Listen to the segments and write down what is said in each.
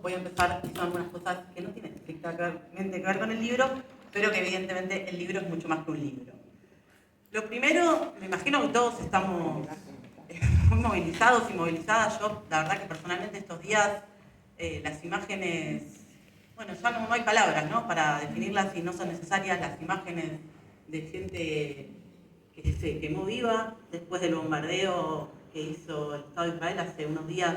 voy a empezar diciendo algunas cosas que no tienen estrictamente que ver con el libro, pero que evidentemente el libro es mucho más que un libro. Lo primero, me imagino que todos estamos muy movilizados y movilizadas. Yo, la verdad que personalmente estos días, las imágenes, bueno, ya no hay palabras, ¿no?, para definirlas y no son necesarias las imágenes de gente que se quemó viva después del bombardeo que hizo el Estado de Israel hace unos días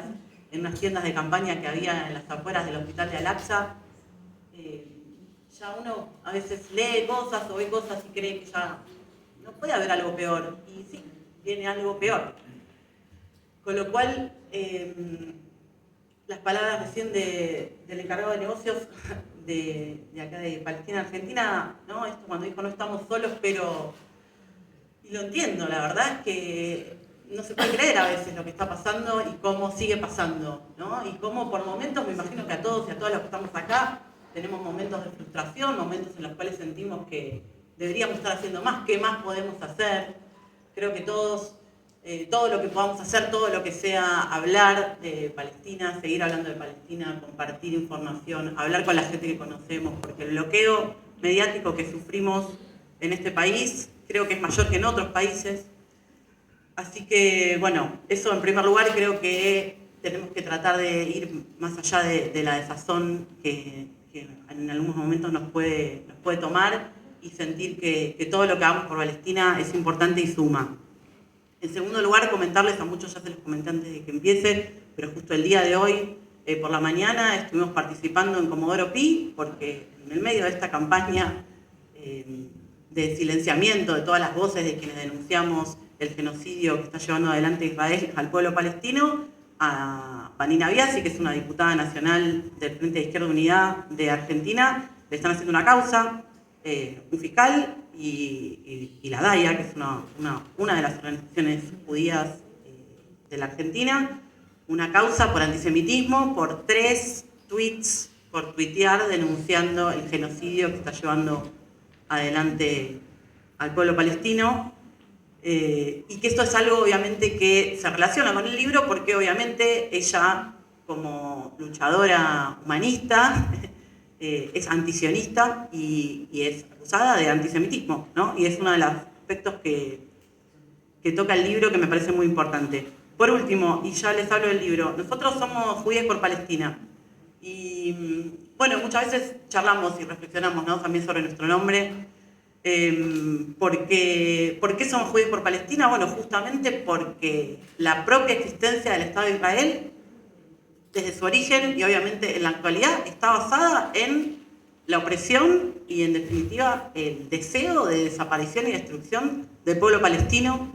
en unas tiendas de campaña que había en las afueras del hospital de Al-Aqsa. Ya uno a veces lee cosas o ve cosas y cree que ya no puede haber algo peor, y sí, viene algo peor. Con lo cual, las palabras recién del encargado de negocios de acá de Palestina, Argentina, ¿no?, esto cuando dijo no estamos solos, pero... Y lo entiendo, la verdad es que no se puede creer a veces lo que está pasando y cómo sigue pasando, ¿no? Y cómo por momentos, me imagino que a todos y a todas los que estamos acá, tenemos momentos de frustración, momentos en los cuales sentimos que deberíamos estar haciendo más, ¿qué más podemos hacer? Creo que todos, todo lo que podamos hacer, todo lo que sea hablar de Palestina, seguir hablando de Palestina, compartir información, hablar con la gente que conocemos, porque el bloqueo mediático que sufrimos en este país creo que es mayor que en otros países. Así que, bueno, eso en primer lugar, creo que tenemos que tratar de ir más allá de la desazón que en algunos momentos nos puede tomar, y sentir que todo lo que hagamos por Palestina es importante y suma. En segundo lugar, comentarles, a muchos ya se los comenté antes de que empiece, pero justo el día de hoy, por la mañana, estuvimos participando en Comodoro Pi, porque en el medio de esta campaña de silenciamiento de todas las voces de quienes denunciamos el genocidio que está llevando adelante Israel al pueblo palestino, a Vanina Biasi, que es una diputada nacional del Frente de Izquierda Unidad de Argentina, le están haciendo una causa, un fiscal y la DAIA, que es una de las organizaciones judías de la Argentina, una causa por antisemitismo, por 3 tweets, por tuitear denunciando el genocidio que está llevando adelante al pueblo palestino, y que esto es algo obviamente que se relaciona con el libro, porque obviamente ella, como luchadora humanista, es antisionista y es acusada de antisemitismo, ¿no? Y es uno de los aspectos que toca el libro, que me parece muy importante. Por último, y ya les hablo del libro, nosotros somos Judías por Palestina. Y bueno, muchas veces charlamos y reflexionamos, ¿no?, también sobre nuestro nombre. ¿Por qué somos Judíos por Palestina? Bueno, justamente porque la propia existencia del Estado de Israel, desde su origen y obviamente en la actualidad, está basada en la opresión y, en definitiva, el deseo de desaparición y destrucción del pueblo palestino,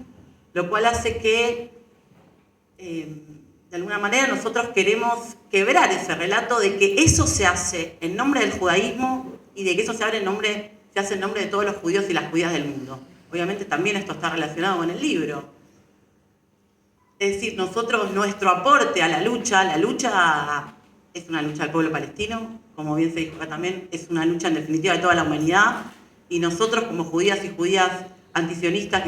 lo cual hace que, de alguna manera, nosotros queremos quebrar ese relato de que eso se hace en nombre del judaísmo y de que eso se hace en nombre de todos los judíos y las judías del mundo. Obviamente también esto está relacionado con el libro. Es decir, nosotros, nuestro aporte a la lucha es una lucha del pueblo palestino, como bien se dijo acá también, es una lucha en definitiva de toda la humanidad, y nosotros como judías y judías antisionistas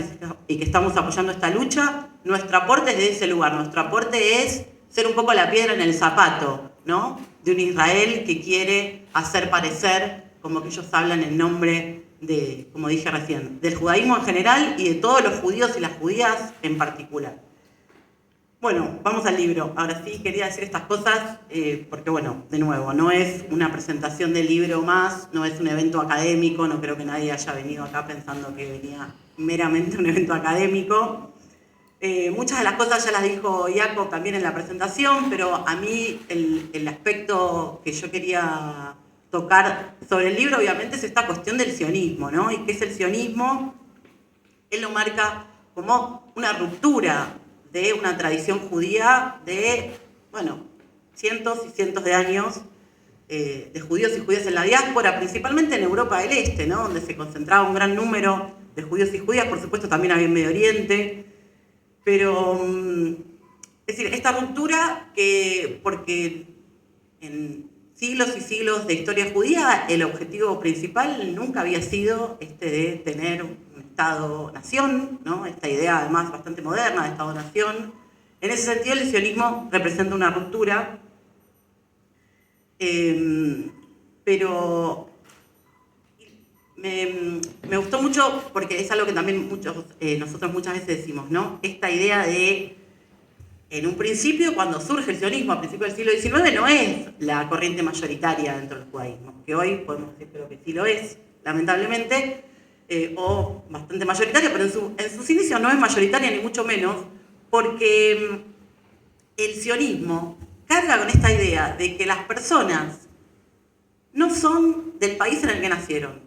y que estamos apoyando esta lucha, nuestro aporte es de ese lugar, nuestro aporte es ser un poco la piedra en el zapato, ¿no?, de un Israel que quiere hacer parecer como que ellos hablan en nombre de, como dije recién, del judaísmo en general y de todos los judíos y las judías en particular. Bueno, vamos al libro. Ahora sí, quería decir estas cosas porque, bueno, de nuevo, no es una presentación del libro más, no es un evento académico, no creo que nadie haya venido acá pensando que venía meramente un evento académico. Muchas de las cosas ya las dijo Jacob también en la presentación, pero a mí el aspecto que yo quería tocar sobre el libro, obviamente, es esta cuestión del sionismo, ¿no? ¿Y qué es el sionismo? Él lo marca como una ruptura de una tradición judía de, bueno, cientos y cientos de años, de judíos y judías en la diáspora, principalmente en Europa del Este, ¿no?, donde se concentraba un gran número de judíos y judías, por supuesto también había en Medio Oriente, pero, es decir, esta ruptura porque en siglos y siglos de historia judía, el objetivo principal nunca había sido de tener un Estado-nación, ¿no?, esta idea además bastante moderna de Estado-nación. En ese sentido, el sionismo representa una ruptura Pero me gustó mucho porque es algo que también nosotros muchas veces decimos, ¿no? Esta idea de, en un principio, cuando surge el sionismo, a principios del siglo XIX, no es la corriente mayoritaria dentro del judaísmo, que hoy podemos decir creo que sí lo es, lamentablemente, o bastante mayoritaria, pero en sus inicios no es mayoritaria ni mucho menos, porque el sionismo carga con esta idea de que las personas no son del país en el que nacieron.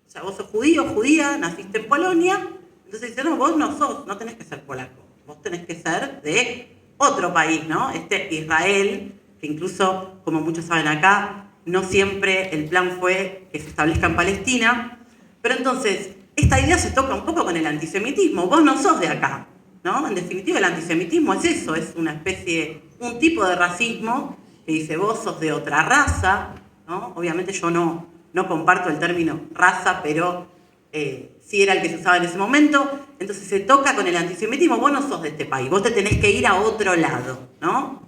O sea, vos sos judío, judía, naciste en Polonia, entonces dicen, no, vos no tenés que ser polaco, vos tenés que ser de otro país, ¿no? Israel, que incluso, como muchos saben acá, no siempre el plan fue que se establezca en Palestina, pero entonces, esta idea se toca un poco con el antisemitismo, vos no sos de acá, ¿no? En definitiva, el antisemitismo es eso, es una especie, un tipo de racismo que dice, vos sos de otra raza, ¿no? Obviamente yo no comparto el término raza, pero sí era el que se usaba en ese momento. Entonces se toca con el antisemitismo, vos no sos de este país, vos te tenés que ir a otro lado, ¿no?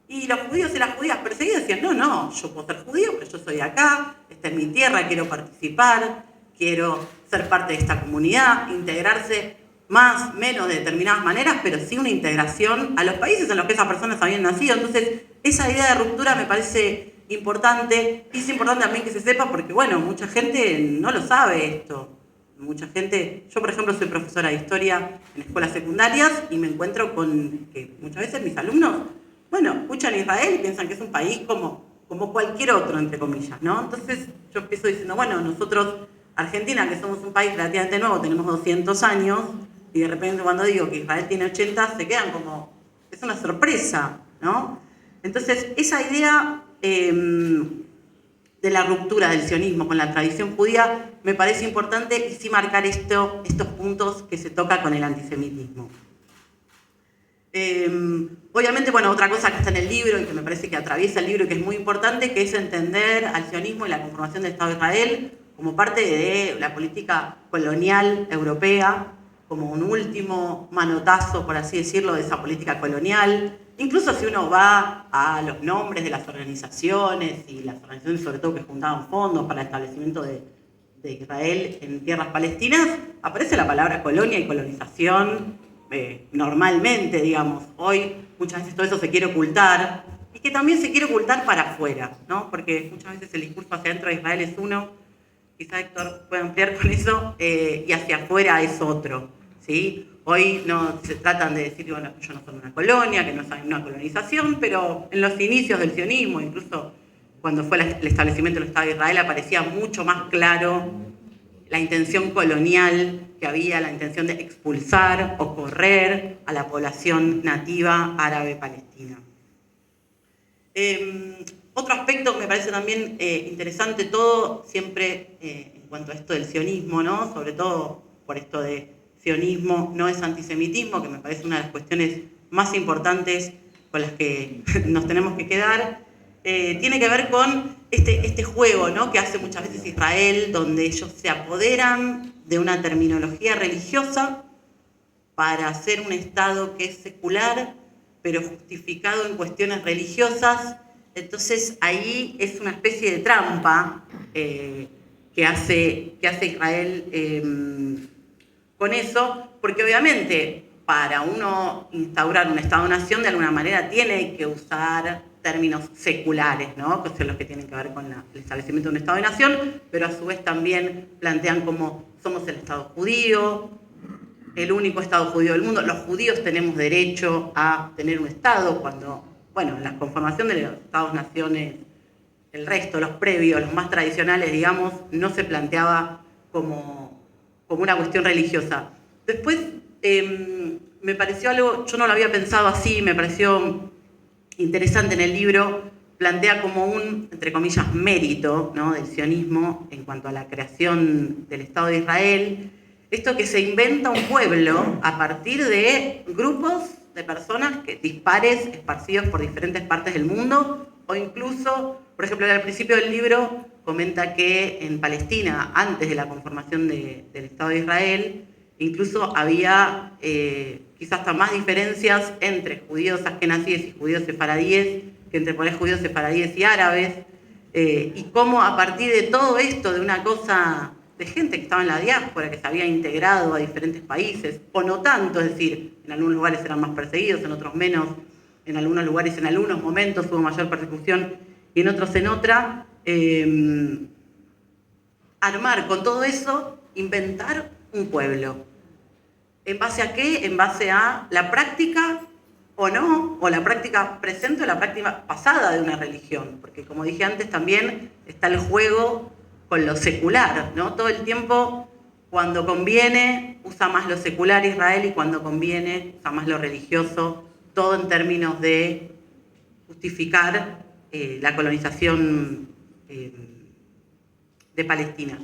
Y los judíos y las judías perseguidas decían, no, yo puedo ser judío, pero yo soy de acá, esta es mi tierra, quiero participar, quiero ser parte de esta comunidad, integrarse más, menos de determinadas maneras, pero sí una integración a los países en los que esas personas habían nacido. Entonces, esa idea de ruptura me parece importante, y es importante también que se sepa porque, bueno, mucha gente no lo sabe esto. Mucha gente, yo por ejemplo soy profesora de historia en escuelas secundarias y me encuentro con que muchas veces mis alumnos, bueno, escuchan Israel y piensan que es un país como cualquier otro, entre comillas, ¿no? Entonces yo empiezo diciendo, bueno, nosotros, Argentina, que somos un país relativamente nuevo, tenemos 200 años, y de repente cuando digo que Israel tiene 80, se quedan como, es una sorpresa, ¿no? Entonces, esa idea de la ruptura del sionismo con la tradición judía me parece importante y sí marcar estos puntos que se toca con el antisemitismo. Obviamente, bueno, otra cosa que está en el libro y que me parece que atraviesa el libro y que es muy importante, que es entender al sionismo y la conformación del Estado de Israel como parte de la política colonial europea, como un último manotazo, por así decirlo, de esa política colonial. Incluso si uno va a los nombres de las organizaciones y las organizaciones sobre todo que juntaban fondos para el establecimiento de Israel en tierras palestinas, aparece la palabra colonia y colonización normalmente, digamos. Hoy muchas veces todo eso se quiere ocultar y que también se quiere ocultar para afuera, ¿no? Porque muchas veces el discurso hacia adentro de Israel es uno, quizá Héctor puede ampliar con eso, y hacia afuera es otro, ¿sí? Hoy no se tratan de decir, bueno, ellos no son una colonia, que no son una colonización, pero en los inicios del sionismo, incluso cuando fue el establecimiento del Estado de Israel, aparecía mucho más claro la intención colonial que había, la intención de expulsar o correr a la población nativa árabe palestina. Otro aspecto que me parece también interesante todo, siempre en cuanto a esto del sionismo, ¿no? Sobre todo por esto de sionismo no es antisemitismo, que me parece una de las cuestiones más importantes con las que nos tenemos que quedar, tiene que ver con este juego, ¿no? Que hace muchas veces Israel, donde ellos se apoderan de una terminología religiosa para hacer un Estado que es secular, pero justificado en cuestiones religiosas. Entonces ahí es una especie de trampa que hace Israel con eso, porque obviamente para uno instaurar un Estado-nación de alguna manera tiene que usar términos seculares, ¿no? Que son los que tienen que ver con el establecimiento de un Estado de Nación, pero a su vez también plantean como somos el Estado judío, el único Estado judío del mundo. Los judíos tenemos derecho a tener un Estado cuando, bueno, la conformación de los Estados-naciones, el resto, los previos, los más tradicionales, digamos, no se planteaba como una cuestión religiosa. Después me pareció algo, yo no lo había pensado así, me pareció interesante en el libro, plantea como un, entre comillas, mérito, ¿no? Del sionismo en cuanto a la creación del Estado de Israel, esto que se inventa un pueblo a partir de grupos de personas dispares, esparcidos por diferentes partes del mundo, o incluso, por ejemplo, al principio del libro comenta que en Palestina, antes de la conformación del Estado de Israel, incluso había quizás hasta más diferencias entre judíos askenazíes y judíos sefaradíes que interponer judíos, sefaradíes y árabes, y cómo a partir de todo esto, de una cosa de gente que estaba en la diáspora, que se había integrado a diferentes países, o no tanto, es decir, en algunos lugares eran más perseguidos, en otros menos, en algunos lugares en algunos momentos hubo mayor persecución y en otros en otra, armar con todo eso, inventar un pueblo. ¿En base a qué? En base a la práctica o no, o la práctica presente o la práctica pasada de una religión. Porque como dije antes, también está el juego con lo secular, ¿no? Todo el tiempo, cuando conviene, usa más lo secular Israel, y cuando conviene, usa más lo religioso, todo en términos de justificar la colonización de Palestina.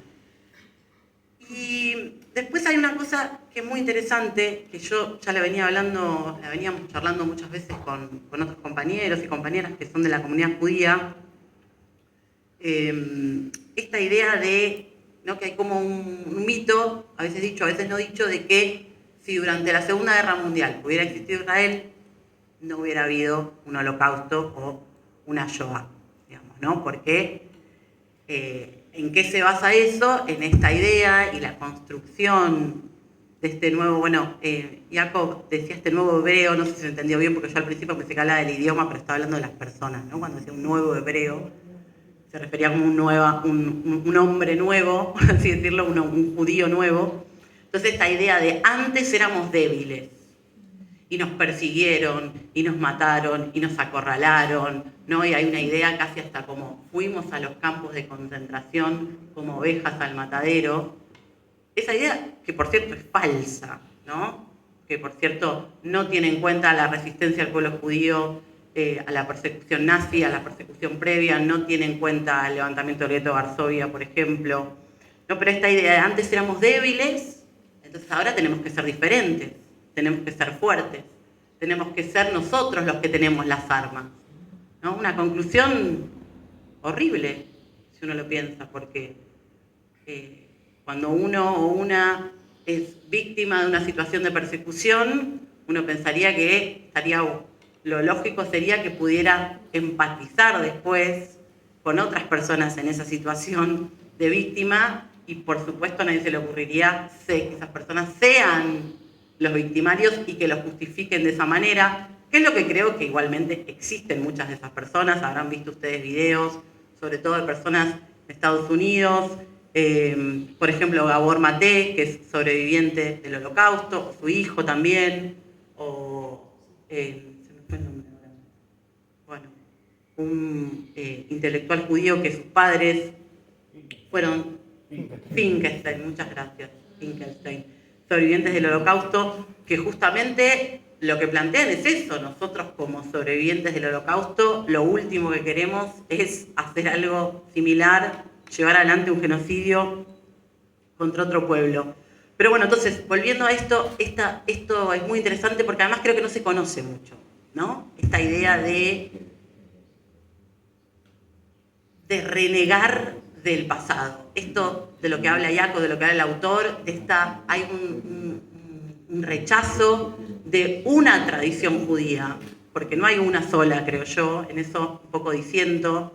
Y después hay una cosa que es muy interesante, que yo ya la veníamos charlando muchas veces con otros compañeros y compañeras que son de la comunidad judía, esta idea de, ¿no?, que hay como un mito, a veces dicho, a veces no dicho, de que si durante la Segunda Guerra Mundial hubiera existido Israel, no hubiera habido un holocausto o una Shoah, digamos, ¿no? Porque ¿en qué se basa eso? En esta idea y la construcción de este nuevo, Jacob decía este nuevo hebreo, no sé si se entendió bien, porque yo al principio pensé que hablaba del idioma, pero estaba hablando de las personas, ¿no? Cuando decía un nuevo hebreo, se refería como un hombre nuevo, por así decirlo, un judío nuevo. Entonces esta idea de antes éramos débiles, y nos persiguieron, y nos mataron, y nos acorralaron, ¿no? Y hay una idea casi hasta como fuimos a los campos de concentración como ovejas al matadero. Esa idea, que por cierto es falsa, ¿no? Que por cierto no tiene en cuenta la resistencia del pueblo judío a la persecución nazi, a la persecución previa, no tiene en cuenta el levantamiento del gueto de Varsovia, por ejemplo. No, pero esta idea de antes éramos débiles, entonces ahora tenemos que ser diferentes. Tenemos que ser fuertes, tenemos que ser nosotros los que tenemos las armas, ¿no? Una conclusión horrible, si uno lo piensa, porque cuando uno o una es víctima de una situación de persecución, uno pensaría que lo lógico sería que pudiera empatizar después con otras personas en esa situación de víctima, y por supuesto a nadie se le ocurriría que esas personas sean los victimarios y que los justifiquen de esa manera, que es lo que creo que igualmente existen muchas de esas personas. Habrán visto ustedes videos, sobre todo de personas de Estados Unidos, por ejemplo Gabor Maté, que es sobreviviente del Holocausto, o su hijo también, o se me fue el nombre ahora. Bueno, un intelectual judío que sus padres fueron Finkelstein, muchas gracias, Finkelstein, sobrevivientes del Holocausto, que justamente lo que plantean es eso. Nosotros como sobrevivientes del Holocausto, lo último que queremos es hacer algo similar, llevar adelante un genocidio contra otro pueblo. Pero bueno, entonces, volviendo a esto es muy interesante porque además creo que no se conoce mucho, ¿no? Esta idea de renegar del pasado. Esto de lo que habla Jacob, de lo que habla el autor, hay un rechazo de una tradición judía, porque no hay una sola, creo yo, en eso un poco diciendo,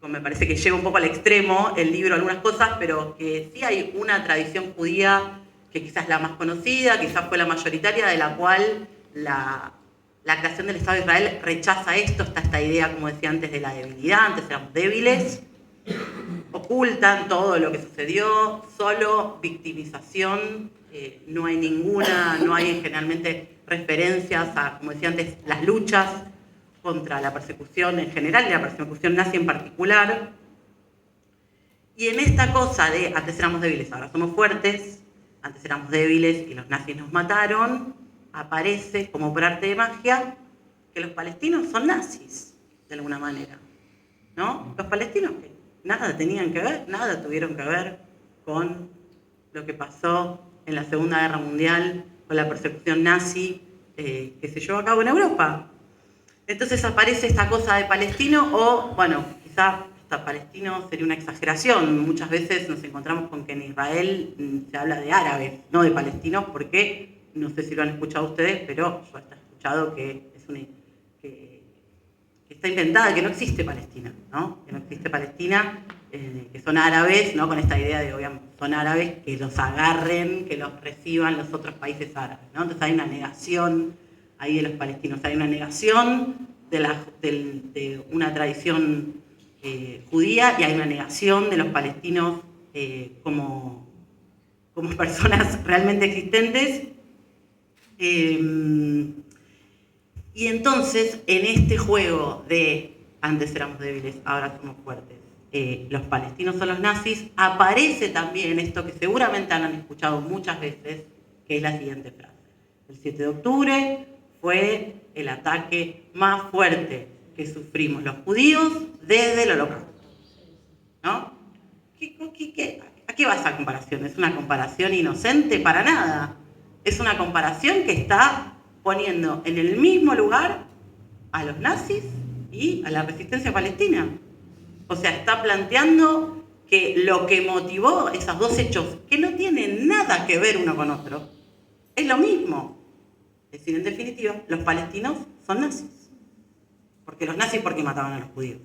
me parece que llega un poco al extremo el libro algunas cosas, pero que sí hay una tradición judía que quizás es la más conocida, quizás fue la mayoritaria, de la cual la creación del Estado de Israel rechaza esto. Está esta idea, como decía antes, de la debilidad. Antes éramos débiles, ocultan todo lo que sucedió, solo victimización, no hay generalmente referencias a, como decía antes, las luchas contra la persecución en general y la persecución nazi en particular. Y en esta cosa de antes éramos débiles, ahora somos fuertes, antes éramos débiles y los nazis nos mataron, aparece como por arte de magia que los palestinos son nazis, de alguna manera, ¿no? Los palestinos que nada tenían que ver, nada tuvieron que ver con lo que pasó en la Segunda Guerra Mundial, con la persecución nazi que se llevó a cabo en Europa. Entonces aparece esta cosa de palestino, o, bueno, quizá hasta palestino sería una exageración. Muchas veces nos encontramos con que en Israel se habla de árabes, no de palestinos, porque no sé si lo han escuchado ustedes, pero yo he escuchado que es que está inventada, que no existe Palestina, ¿no? Que no existe Palestina, que son árabes, ¿no? Con esta idea de, obviamente, son árabes, que los agarren, que los reciban los otros países árabes, ¿no? Entonces hay una negación ahí de los palestinos, hay una negación de una tradición judía y hay una negación de los palestinos como personas realmente existentes. Y entonces, en este juego de antes éramos débiles, ahora somos fuertes, los palestinos son los nazis, aparece también esto que seguramente han escuchado muchas veces, que es la siguiente frase. El 7 de octubre fue el ataque más fuerte que sufrimos los judíos desde el Holocausto, ¿no? ¿A qué va esa comparación? ¿Es una comparación inocente? Para nada. Es una comparación que está poniendo en el mismo lugar a los nazis y a la resistencia palestina. O sea, está planteando que lo que motivó esos dos hechos, que no tienen nada que ver uno con otro, es lo mismo. Es decir, en definitiva, los palestinos son nazis. Porque los nazis, ¿por qué mataban a los judíos?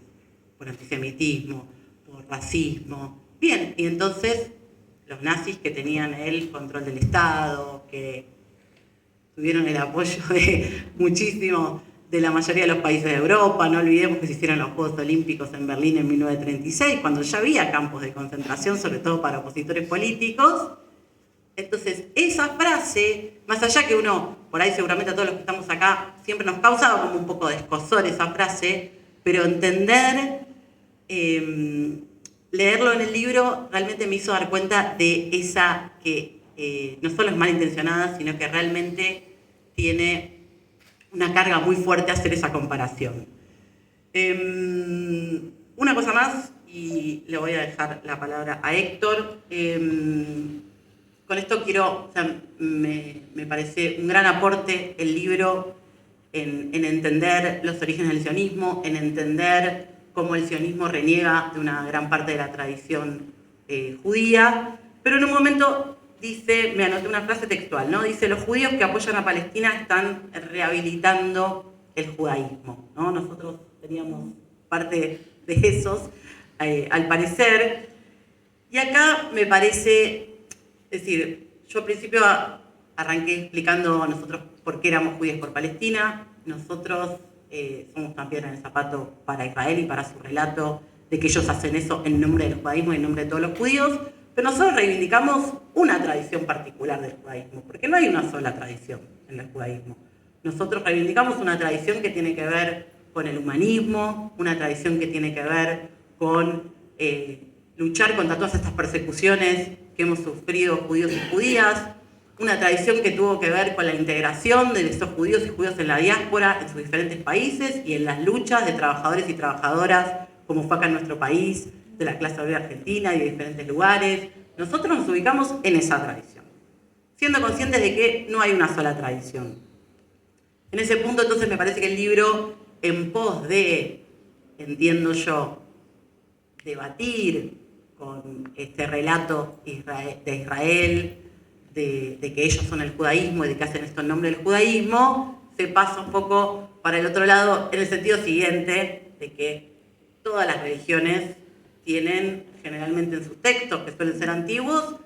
Por antisemitismo, por racismo. Bien, y entonces los nazis que tenían el control del Estado, que tuvieron el apoyo de muchísimo de la mayoría de los países de Europa, no olvidemos que se hicieron los Juegos Olímpicos en Berlín en 1936, cuando ya había campos de concentración, sobre todo para opositores políticos. Entonces, esa frase, más allá que uno, por ahí seguramente a todos los que estamos acá, siempre nos causaba como un poco de escozor esa frase, pero entender, leerlo en el libro, realmente me hizo dar cuenta de esa que no solo es malintencionada, sino que realmente tiene una carga muy fuerte hacer esa comparación. Una cosa más, y le voy a dejar la palabra a Héctor. Con esto me parece un gran aporte el libro en entender los orígenes del sionismo, en entender cómo el sionismo reniega de una gran parte de la tradición judía, pero en un momento dice, me anoté una frase textual, ¿no? Dice, los judíos que apoyan a Palestina están rehabilitando el judaísmo, ¿no? Nosotros teníamos parte de esos, al parecer, y acá me parece... Es decir, yo al principio arranqué explicando nosotros por qué éramos judíos por Palestina. Nosotros somos una piedra en el zapato para Israel y para su relato de que ellos hacen eso en nombre del judaísmo y en nombre de todos los judíos. Pero nosotros reivindicamos una tradición particular del judaísmo, porque no hay una sola tradición en el judaísmo. Nosotros reivindicamos una tradición que tiene que ver con el humanismo, una tradición que tiene que ver con luchar contra todas estas persecuciones que hemos sufrido judíos y judías, una tradición que tuvo que ver con la integración de esos judíos y judíos en la diáspora, en sus diferentes países y en las luchas de trabajadores y trabajadoras, como fue acá en nuestro país, de la clase obrera argentina y de diferentes lugares. Nosotros nos ubicamos en esa tradición, siendo conscientes de que no hay una sola tradición. En ese punto, entonces, me parece que el libro, en pos de, entiendo yo, debatir con este relato de Israel, de que ellos son el judaísmo y de que hacen esto en nombre del judaísmo, se pasa un poco para el otro lado en el sentido siguiente, de que todas las religiones tienen generalmente en sus textos, que suelen ser antiguos,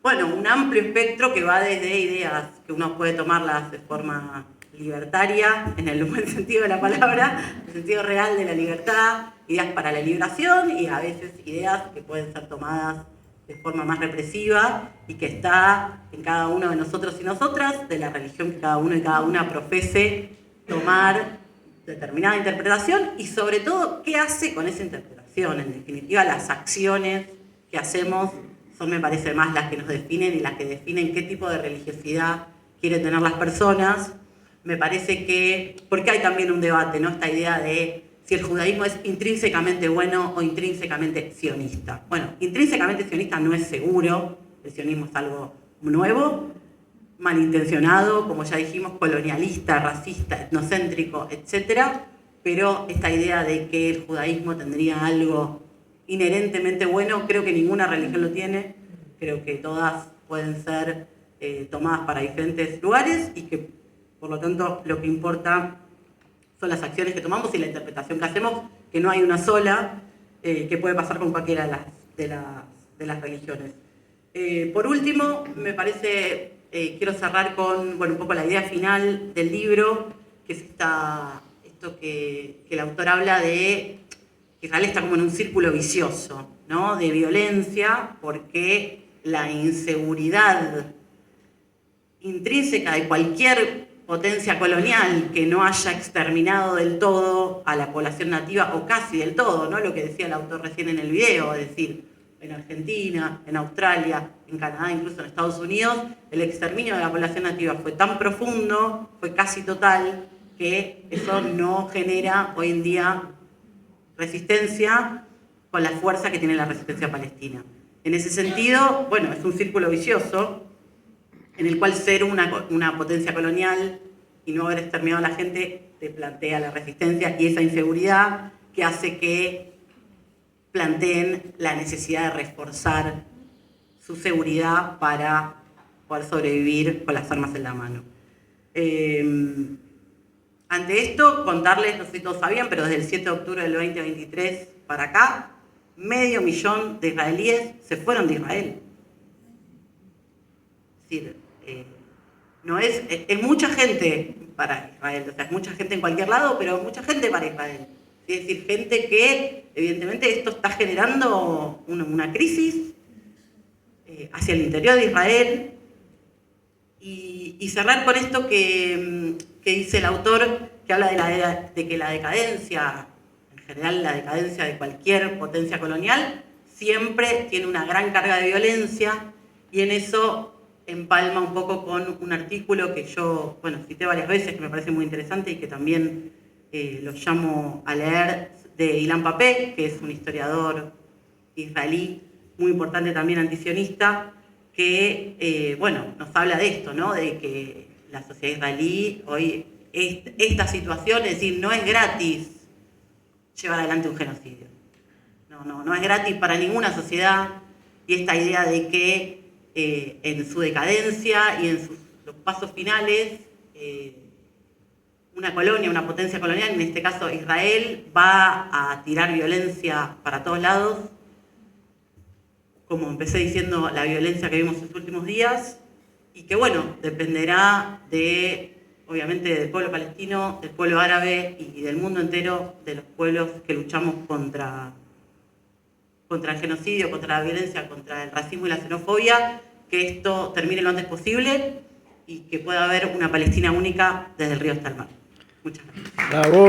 bueno, un amplio espectro que va desde ideas que uno puede tomarlas de forma libertaria, en el buen sentido de la palabra, en el sentido real de la libertad, ideas para la liberación y a veces ideas que pueden ser tomadas de forma más represiva y que está en cada uno de nosotros y nosotras, de la religión que cada uno y cada una profese, tomar determinada interpretación y sobre todo qué hace con esa interpretación. En definitiva, las acciones que hacemos son, me parece, más las que nos definen y las que definen qué tipo de religiosidad quieren tener las personas. Me parece que, porque hay también un debate, ¿no? Esta idea de si el judaísmo es intrínsecamente bueno o intrínsecamente sionista. Bueno, intrínsecamente sionista no es seguro, el sionismo es algo nuevo, malintencionado, como ya dijimos, colonialista, racista, etnocéntrico, etc. Pero esta idea de que el judaísmo tendría algo inherentemente bueno, creo que ninguna religión lo tiene, creo que todas pueden ser tomadas para diferentes lugares y que, por lo tanto, lo que importa son las acciones que tomamos y la interpretación que hacemos, que no hay una sola, que puede pasar con cualquiera de las religiones. Por último, me parece, quiero cerrar con un poco la idea final del libro, que es esto que el autor habla de que Israel está como en un círculo vicioso, ¿no? De violencia, porque la inseguridad intrínseca de cualquier potencia colonial que no haya exterminado del todo a la población nativa, o casi del todo, ¿no? Lo que decía el autor recién en el video, es decir, en Argentina, en Australia, en Canadá, incluso en Estados Unidos, el exterminio de la población nativa fue tan profundo, fue casi total, que eso no genera hoy en día resistencia con la fuerza que tiene la resistencia palestina. En ese sentido, bueno, es un círculo vicioso en el cual ser una potencia colonial y no haber exterminado a la gente te plantea la resistencia y esa inseguridad que hace que planteen la necesidad de reforzar su seguridad para poder sobrevivir con las armas en la mano. Ante esto, contarles, no sé si todos sabían, pero desde el 7 de octubre del 2023 para acá, 500.000 de israelíes se fueron de Israel. Es decir, no es mucha gente para Israel, o sea, es mucha gente en cualquier lado, pero mucha gente para Israel. Es decir, gente que, evidentemente, esto está generando una crisis hacia el interior de Israel. Y cerrar con esto que dice el autor, que habla de que la decadencia, en general la decadencia de cualquier potencia colonial, siempre tiene una gran carga de violencia, y en eso empalma un poco con un artículo que yo, cité varias veces, que me parece muy interesante y que también lo llamo a leer, de Ilan Pappé, que es un historiador israelí muy importante también antisionista, que nos habla de esto, ¿no? De que la sociedad israelí hoy, esta situación, es decir, no es gratis llevar adelante un genocidio. No es gratis para ninguna sociedad, y esta idea de que en su decadencia y en los pasos finales, una colonia, una potencia colonial, en este caso Israel, va a tirar violencia para todos lados, como empecé diciendo, la violencia que vimos en los últimos días, y que dependerá obviamente del pueblo palestino, del pueblo árabe y del mundo entero, de los pueblos que luchamos contra el genocidio, contra la violencia, contra el racismo y la xenofobia, que esto termine lo antes posible y que pueda haber una Palestina única desde el río hasta el mar. Muchas gracias. Bravo.